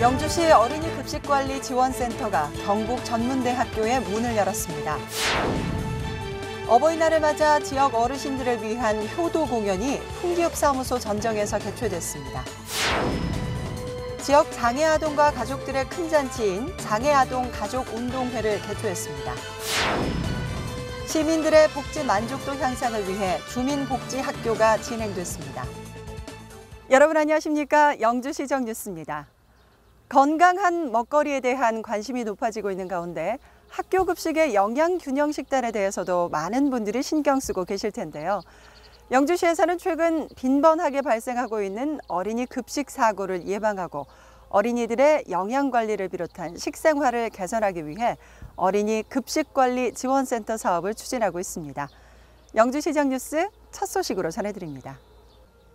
영주시 어린이 급식관리 지원센터가 경북 전문대학교에 문을 열었습니다. 어버이날을 맞아 지역 어르신들을 위한 효도 공연이 풍기읍사무소 전정에서 개최됐습니다. 지역 장애아동과 가족들의 큰 잔치인 장애아동 가족운동회를 개최했습니다. 시민들의 복지 만족도 향상을 위해 주민복지학교가 진행됐습니다. 여러분 안녕하십니까? 영주시정 뉴스입니다. 건강한 먹거리에 대한 관심이 높아지고 있는 가운데 학교 급식의 영양균형 식단에 대해서도 많은 분들이 신경 쓰고 계실 텐데요. 영주시에서는 최근 빈번하게 발생하고 있는 어린이 급식 사고를 예방하고 어린이들의 영양관리를 비롯한 식생활을 개선하기 위해 어린이 급식관리 지원센터 사업을 추진하고 있습니다. 영주시정 뉴스 첫 소식으로 전해드립니다.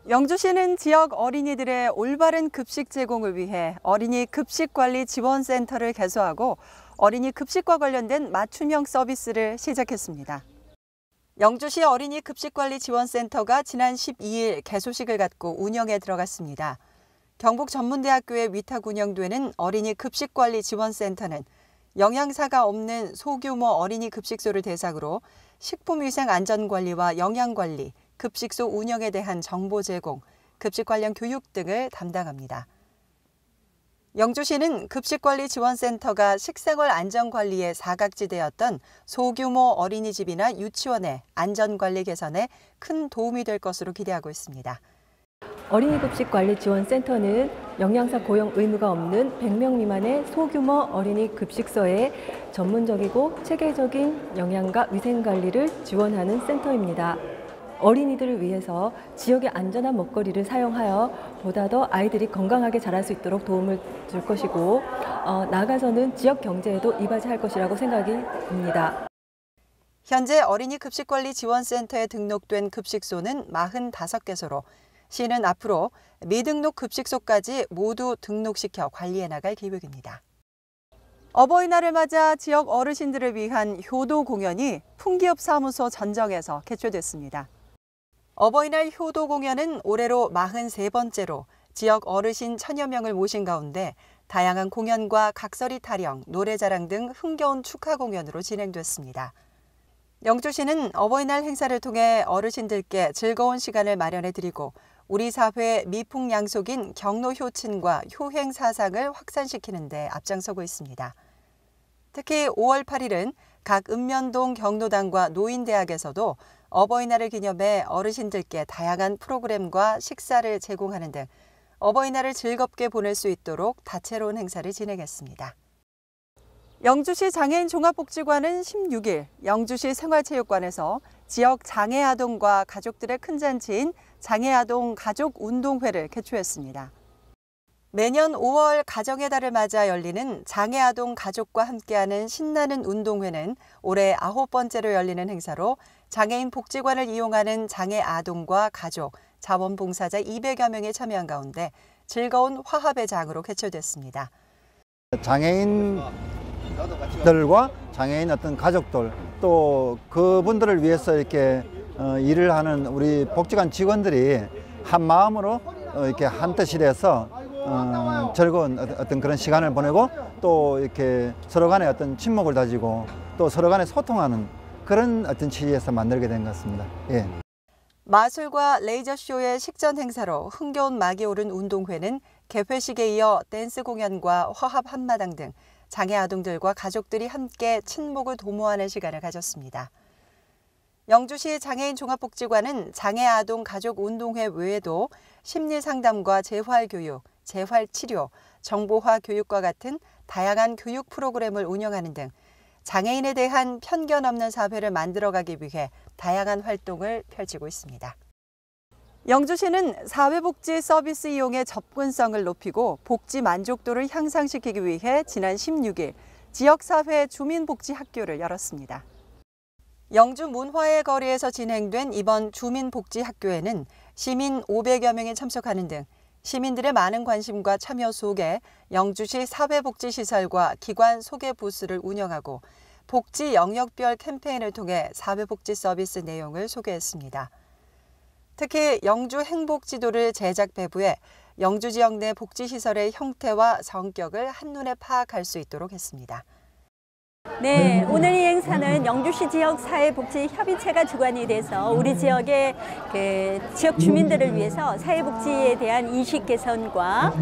영주시는 지역 어린이들의 올바른 급식 제공을 위해 어린이 급식관리 지원센터를 개소하고 어린이 급식과 관련된 맞춤형 서비스를 시작했습니다. 영주시 어린이 급식관리 지원센터가 지난 12일 개소식을 갖고 운영에 들어갔습니다. 경북 전문대학교에 위탁 운영되는 어린이 급식관리 지원센터는 영양사가 없는 소규모 어린이 급식소를 대상으로 식품위생 안전관리와 영양관리, 급식소 운영에 대한 정보 제공, 급식 관련 교육 등을 담당합니다. 영주시는 급식관리지원센터가 식생활 안전관리의 사각지대였던 소규모 어린이집이나 유치원의 안전관리 개선에 큰 도움이 될 것으로 기대하고 있습니다. 어린이급식관리지원센터는 영양사 고용 의무가 없는 100명 미만의 소규모 어린이 급식소에 전문적이고 체계적인 영양과 위생관리를 지원하는 센터입니다. 어린이들을 위해서 지역의 안전한 먹거리를 사용하여 보다 더 아이들이 건강하게 자랄 수 있도록 도움을 줄 것이고 나아가서는 지역 경제에도 이바지할 것이라고 생각이 듭니다. 현재 어린이 급식관리 지원센터에 등록된 급식소는 45개소로 시는 앞으로 미등록 급식소까지 모두 등록시켜 관리해 나갈 계획입니다. 어버이날을 맞아 지역 어르신들을 위한 효도 공연이 풍기읍사무소 전정에서 개최됐습니다. 어버이날 효도 공연은 올해로 43번째로 지역 어르신 1000여 명을 모신 가운데 다양한 공연과 각설이 타령, 노래자랑 등 흥겨운 축하 공연으로 진행됐습니다. 영주시는 어버이날 행사를 통해 어르신들께 즐거운 시간을 마련해드리고 우리 사회의 미풍양속인 경로 효친과 효행 사상을 확산시키는 데 앞장서고 있습니다. 특히 5월 8일은 각 읍면동 경로당과 노인대학에서도 어버이날을 기념해 어르신들께 다양한 프로그램과 식사를 제공하는 등 어버이날을 즐겁게 보낼 수 있도록 다채로운 행사를 진행했습니다. 영주시 장애인 종합복지관은 16일 영주시 생활체육관에서 지역 장애아동과 가족들의 큰 잔치인 장애아동 가족운동회를 개최했습니다. 매년 5월 가정의 달을 맞아 열리는 장애아동 가족과 함께하는 신나는 운동회는 올해 9번째로 열리는 행사로 장애인 복지관을 이용하는 장애아동과 가족, 자원봉사자 200여 명이 참여한 가운데 즐거운 화합의 장으로 개최됐습니다. 장애인들과 장애인 어떤 가족들 또 그분들을 위해서 이렇게 일을 하는 우리 복지관 직원들이 한 마음으로 이렇게 한 뜻이 돼서 즐거운 어떤 그런 시간을 보내고 또 이렇게 서로 간에 어떤 친목을 다지고 또 서로 간에 소통하는 그런 어떤 취지에서 만들게 된 것 같습니다. 예. 마술과 레이저쇼의 식전 행사로 흥겨운 막이 오른 운동회는 개회식에 이어 댄스 공연과 화합 한마당 등 장애 아동들과 가족들이 함께 친목을 도모하는 시간을 가졌습니다. 영주시 장애인 종합복지관은 장애 아동 가족 운동회 외에도 심리 상담과 재활 교육, 재활 치료, 정보화 교육과 같은 다양한 교육 프로그램을 운영하는 등 장애인에 대한 편견 없는 사회를 만들어가기 위해 다양한 활동을 펼치고 있습니다. 영주시는 사회복지 서비스 이용의 접근성을 높이고 복지 만족도를 향상시키기 위해 지난 16일 지역사회 주민복지학교를 열었습니다. 영주 문화의 거리에서 진행된 이번 주민복지학교에는 시민 500여 명이 참석하는 등 시민들의 많은 관심과 참여 속에 영주시 사회복지시설과 기관 소개 부스를 운영하고 복지 영역별 캠페인을 통해 사회복지 서비스 내용을 소개했습니다. 특히 영주 행복지도를 제작 배부해 영주 지역 내 복지시설의 형태와 성격을 한눈에 파악할 수 있도록 했습니다. 네, 오늘 이 행사는 영주시 지역 사회복지협의체가 주관이 돼서 우리 지역의 지역 주민들을 위해서 사회복지에 대한 인식 개선과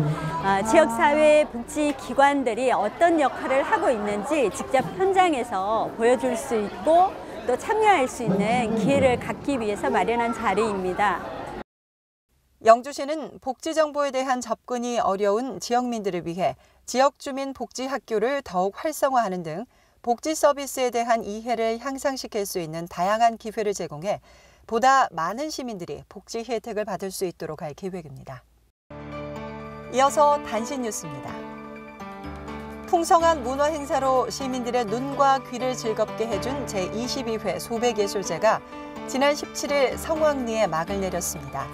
지역사회 복지기관들이 어떤 역할을 하고 있는지 직접 현장에서 보여줄 수 있고 또 참여할 수 있는 기회를 갖기 위해서 마련한 자리입니다. 영주시는 복지정보에 대한 접근이 어려운 지역민들을 위해 지역주민 복지학교를 더욱 활성화하는 등 복지 서비스에 대한 이해를 향상시킬 수 있는 다양한 기회를 제공해 보다 많은 시민들이 복지 혜택을 받을 수 있도록 할 계획입니다. 이어서 단신 뉴스입니다. 풍성한 문화 행사로 시민들의 눈과 귀를 즐겁게 해준 제22회 소백예술제가 지난 17일 성황리에 막을 내렸습니다.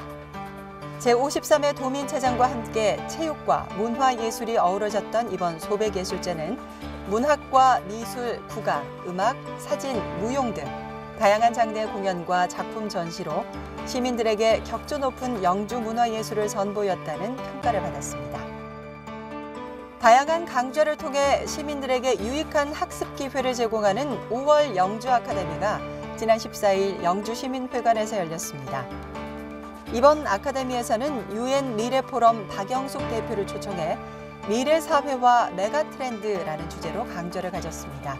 제53회 도민체장과 함께 체육과 문화예술이 어우러졌던 이번 소백예술제는 문학과 미술, 국악, 음악, 사진, 무용 등 다양한 장르의 공연과 작품 전시로 시민들에게 격조 높은 영주 문화예술을 선보였다는 평가를 받았습니다. 다양한 강좌를 통해 시민들에게 유익한 학습 기회를 제공하는 5월 영주 아카데미가 지난 14일 영주시민회관에서 열렸습니다. 이번 아카데미에서는 UN 미래포럼 박영숙 대표를 초청해 미래사회와 메가트렌드라는 주제로 강좌를 가졌습니다.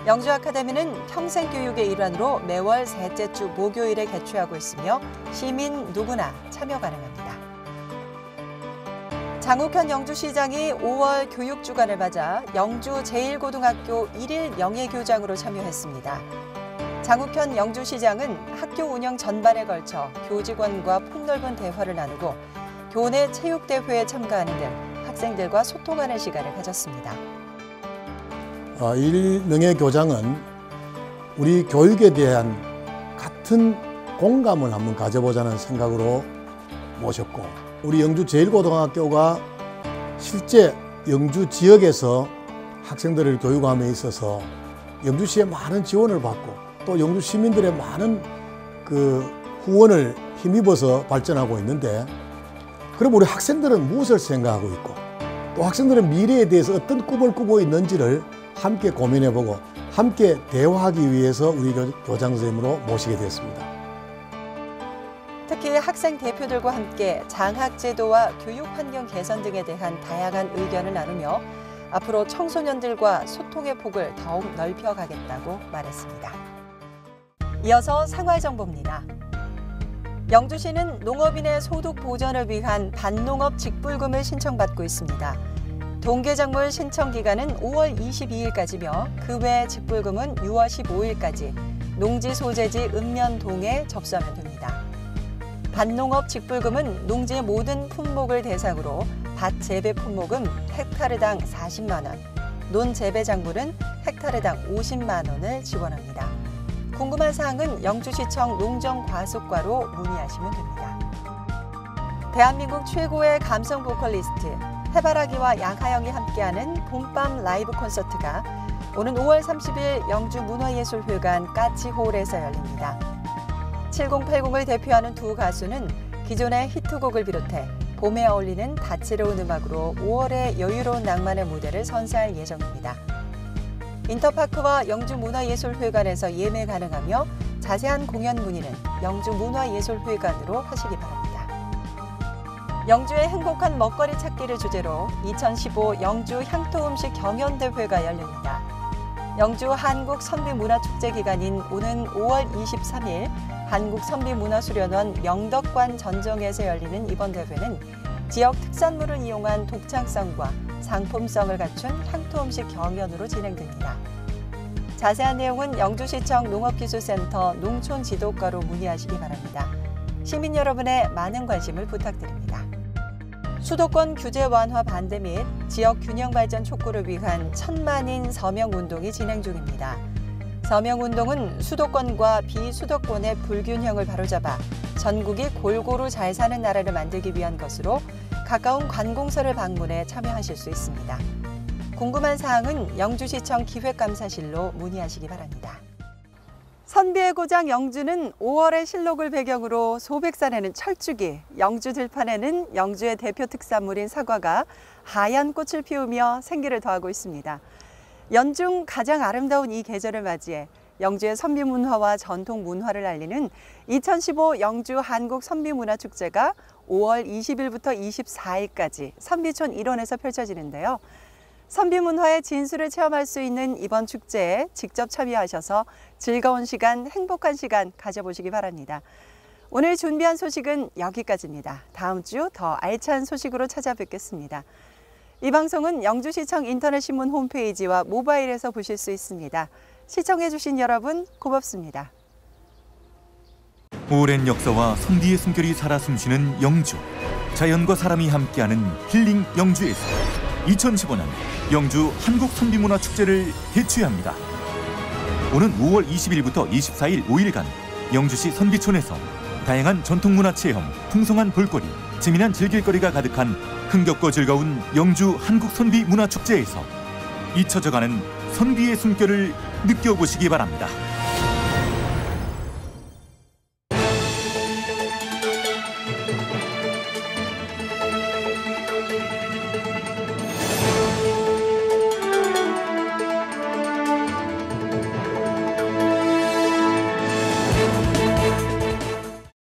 영주 아카데미는 평생교육의 일환으로 매월 셋째 주 목요일에 개최하고 있으며 시민 누구나 참여 가능합니다. 장욱현 영주시장이 5월 교육주간을 맞아 영주 제1고등학교 1일 명예교장으로 참여했습니다. 장욱현 영주시장은 학교 운영 전반에 걸쳐 교직원과 폭넓은 대화를 나누고 교내 체육대회에 참가하는 등 학생들과 소통하는 시간을 가졌습니다. 1일 명예교장은 우리 교육에 대한 같은 공감을 한번 가져보자는 생각으로 모셨고, 우리 영주 제1고등학교가 실제 영주 지역에서 학생들을 교육함에 있어서 영주시의 많은 지원을 받고 또 영주 시민들의 많은 후원을 힘입어서 발전하고 있는데, 그럼 우리 학생들은 무엇을 생각하고 있고 또 학생들은 미래에 대해서 어떤 꿈을 꾸고 있는지를 함께 고민해보고 함께 대화하기 위해서 우리 교장 선생님으로 모시게 됐습니다. 특히 학생 대표들과 함께 장학 제도와 교육 환경 개선 등에 대한 다양한 의견을 나누며 앞으로 청소년들과 소통의 폭을 더욱 넓혀가겠다고 말했습니다. 이어서 생활정보입니다. 영주시는 농업인의 소득 보전을 위한 반농업 직불금을 신청받고 있습니다. 동계작물 신청 기간은 5월 22일까지며 그 외 직불금은 6월 15일까지 농지 소재지 읍면동에 접수하면 됩니다. 반농업 직불금은 농지의 모든 품목을 대상으로 밭 재배 품목은 헥타르당 40만 원, 논 재배 작물은 헥타르당 50만 원을 지원합니다. 궁금한 사항은 영주시청 농정과속과로 문의하시면 됩니다. 대한민국 최고의 감성 보컬리스트 해바라기와 양하영이 함께하는 봄밤 라이브 콘서트가 오는 5월 30일 영주문화예술회관 까치홀에서 열립니다. 7080을 대표하는 두 가수는 기존의 히트곡을 비롯해 봄에 어울리는 다채로운 음악으로 5월의 여유로운 낭만의 무대를 선사할 예정입니다. 인터파크와 영주문화예술회관에서 예매 가능하며 자세한 공연 문의는 영주문화예술회관으로 하시기 바랍니다. 영주의 행복한 먹거리 찾기를 주제로 2015 영주 향토음식 경연대회가 열립니다. 영주 한국선비문화축제 기간인 오는 5월 23일 한국선비문화수련원 명덕관 전정에서 열리는 이번 대회는 지역 특산물을 이용한 독창성과 상품성을 갖춘 향토음식 경연으로 진행됩니다. 자세한 내용은 영주시청 농업기술센터 농촌지도과로 문의하시기 바랍니다. 시민 여러분의 많은 관심을 부탁드립니다. 수도권 규제 완화 반대 및 지역 균형 발전 촉구를 위한 천만인 서명운동이 진행 중입니다. 서명운동은 수도권과 비수도권의 불균형을 바로잡아 전국이 골고루 잘 사는 나라를 만들기 위한 것으로 가까운 관공서를 방문해 참여하실 수 있습니다. 궁금한 사항은 영주시청 기획감사실로 문의하시기 바랍니다. 선비의 고장 영주는 5월의 실록을 배경으로 소백산에는 철쭉이, 영주 들판에는 영주의 대표 특산물인 사과가 하얀 꽃을 피우며 생기를 더하고 있습니다. 연중 가장 아름다운 이 계절을 맞이해 영주의 선비 문화와 전통 문화를 알리는 2015 영주 한국 선비문화축제가 5월 20일부터 24일까지 선비촌 일원에서 펼쳐지는데요. 선비 문화의 진수를 체험할 수 있는 이번 축제에 직접 참여하셔서 즐거운 시간, 행복한 시간 가져보시기 바랍니다. 오늘 준비한 소식은 여기까지입니다. 다음 주 더 알찬 소식으로 찾아뵙겠습니다. 이 방송은 영주시청 인터넷신문 홈페이지와 모바일에서 보실 수 있습니다. 시청해주신 여러분 고맙습니다. 오랜 역사와 선비의 숨결이 살아 숨쉬는 영주. 자연과 사람이 함께하는 힐링 영주에서 2015년 영주 한국선비문화축제를 개최합니다. 오는 5월 20일부터 24일 5일간 영주시 선비촌에서 다양한 전통문화체험, 풍성한 볼거리, 재미난 즐길거리가 가득한 흥겹고 즐거운 영주 한국선비문화축제에서 잊혀져가는 선비의 숨결을 느껴보시기 바랍니다.